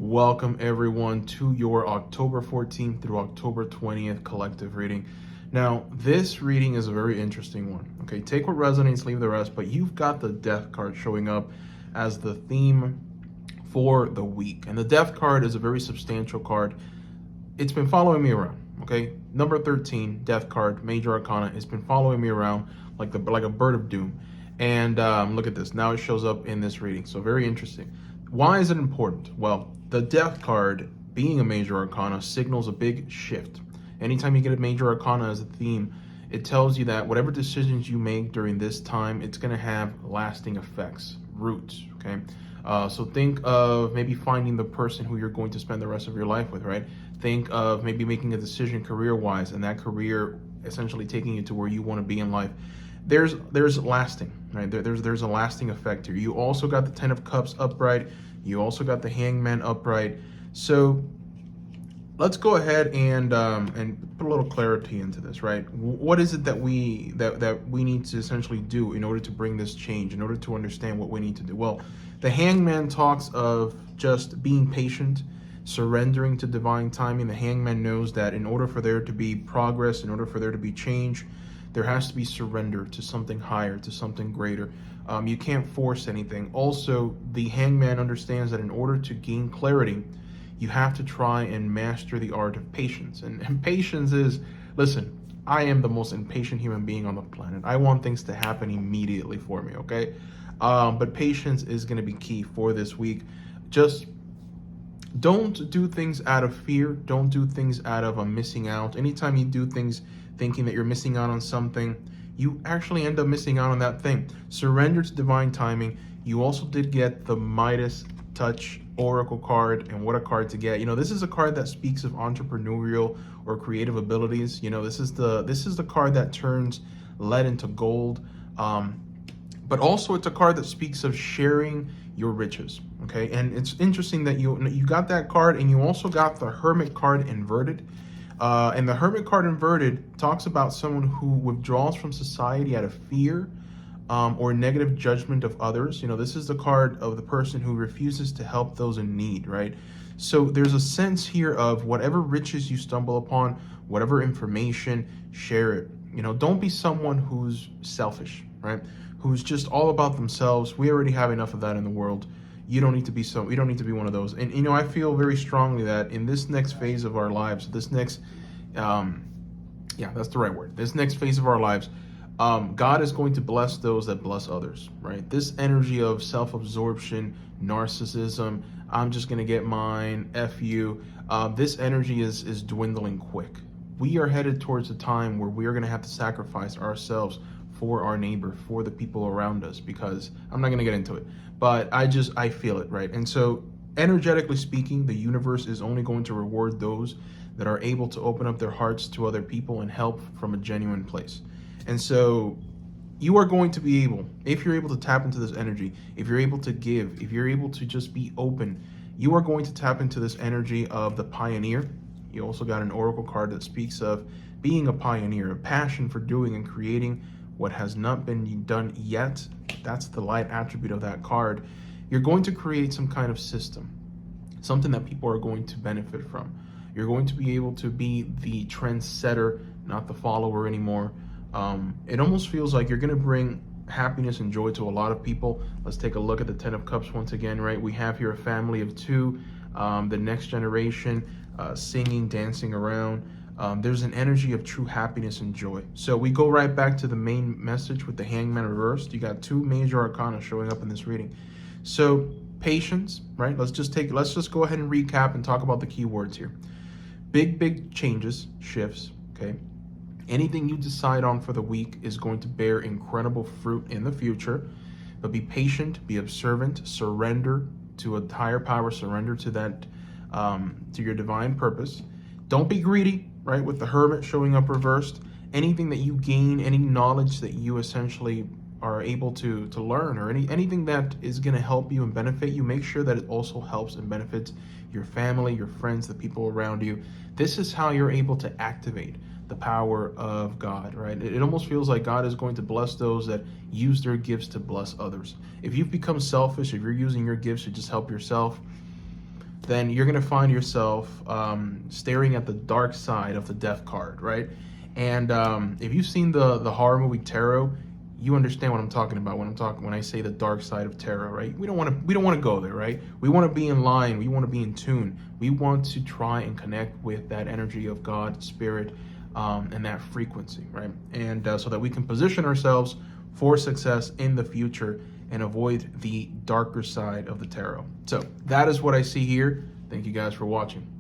Welcome everyone to your October 14th through October 20th collective reading. Now, this reading is a very interesting one. Okay, take what resonates, leave the rest, but you've got the Death card showing up as the theme for the week. And the Death card is a very substantial card. It's been following me around. Okay, number 13, Death card, Major Arcana. It's been following me around like a bird of doom. And look at this. Now it shows up in this reading. So very interesting. Why is it important? Well, the Death card, being a Major Arcana, signals a big shift. Anytime you get a Major Arcana as a theme, it tells you that whatever decisions you make during this time, it's going to have lasting effects, roots, okay? So think of maybe finding the person who you're going to spend the rest of your life with, right? Think of maybe making a decision career-wise, and that career essentially taking you to where you want to be in life. There's lasting, right? There's a lasting effect here. You also got the Ten of Cups upright. You also got the Hangman upright. So let's go ahead and put a little clarity into this, right? What is it that we need to essentially do in order to bring this change, in order to understand what we need to do? Well, the Hangman talks of just being patient, surrendering to divine timing. The Hangman knows that in order for there to be progress, in order for there to be change, there has to be surrender to something higher, to something greater. You can't force anything. Also, the Hangman understands that in order to gain clarity, you have to try and master the art of patience. And patience is, listen, I am the most impatient human being on the planet. I want things to happen immediately for me, okay? But patience is going to be key for this week. Just don't do things out of fear. Don't do things out of missing out. Anytime you do things thinking that you're missing out on something, you actually end up missing out on that thing. Surrender to divine timing. You also did get the Midas Touch Oracle card, and what a card to get. You know, this is a card that speaks of entrepreneurial or creative abilities. You know, this is the card that turns lead into gold. But also it's a card that speaks of sharing your riches, okay? And it's interesting that you got that card, and you also got the Hermit card inverted. And the Hermit card inverted talks about someone who withdraws from society out of fear or negative judgment of others. You know, this is the card of the person who refuses to help those in need, right? So there's a sense here of whatever riches you stumble upon, whatever information, share it. You know, don't be someone who's selfish, right? Who's just all about themselves. We already have enough of that in the world. You don't need to be we don't need to be one of those. And you know, I feel very strongly that in this next phase of our lives, this next yeah, that's the right word. This next phase of our lives, God is going to bless those that bless others, right? This energy of self-absorption, narcissism, I'm just gonna get mine, F you, this energy is dwindling quick. We are headed towards a time where we are gonna have to sacrifice ourselves for our neighbor, for the people around us, because I'm not gonna get into it, but I feel it, right? And so energetically speaking, the universe is only going to reward those that are able to open up their hearts to other people and help from a genuine place. And so you are going to be able, if you're able to tap into this energy, if you're able to give, if you're able to just be open, you are going to tap into this energy of the pioneer. You also got an oracle card that speaks of being a pioneer, a passion for doing and creating what has not been done yet. That's the light attribute of that card. You're going to create some kind of system, something that people are going to benefit from. You're going to be able to be the trendsetter, not the follower anymore. It almost feels like you're going to bring happiness and joy to a lot of people. Let's take a look at the Ten of Cups once again, right? We have here a family of two, the next generation, singing, dancing around. There's an energy of true happiness and joy. So we go right back to the main message with the Hangman reversed. You got two Major Arcana showing up in this reading. So patience, right? Let's just go ahead and recap and talk about the key words here. Big changes, shifts, okay? Anything you decide on for the week is going to bear incredible fruit in the future, but be patient, be observant, surrender to a higher power, surrender to that, to your divine purpose. Don't be greedy, right? With the Hermit showing up reversed, anything that you gain, any knowledge that you essentially are able to learn, or anything that is going to help you and benefit you, make sure that it also helps and benefits your family, your friends, the people around you. This is how you're able to activate the power of God, right? It almost feels like God is going to bless those that use their gifts to bless others. If you've become selfish, if you're using your gifts to just help yourself, then you're going to find yourself staring at the dark side of the death card, right? And if you've seen the horror movie Tarot, you understand what I'm talking about when I say the dark side of tarot, right? We don't want to go there, right? We want to be in line. We want to be in tune. We want to try and connect with that energy of God, spirit, and that frequency, right? And so that we can position ourselves for success in the future and avoid the darker side of the tarot. So that is what I see here. Thank you guys for watching.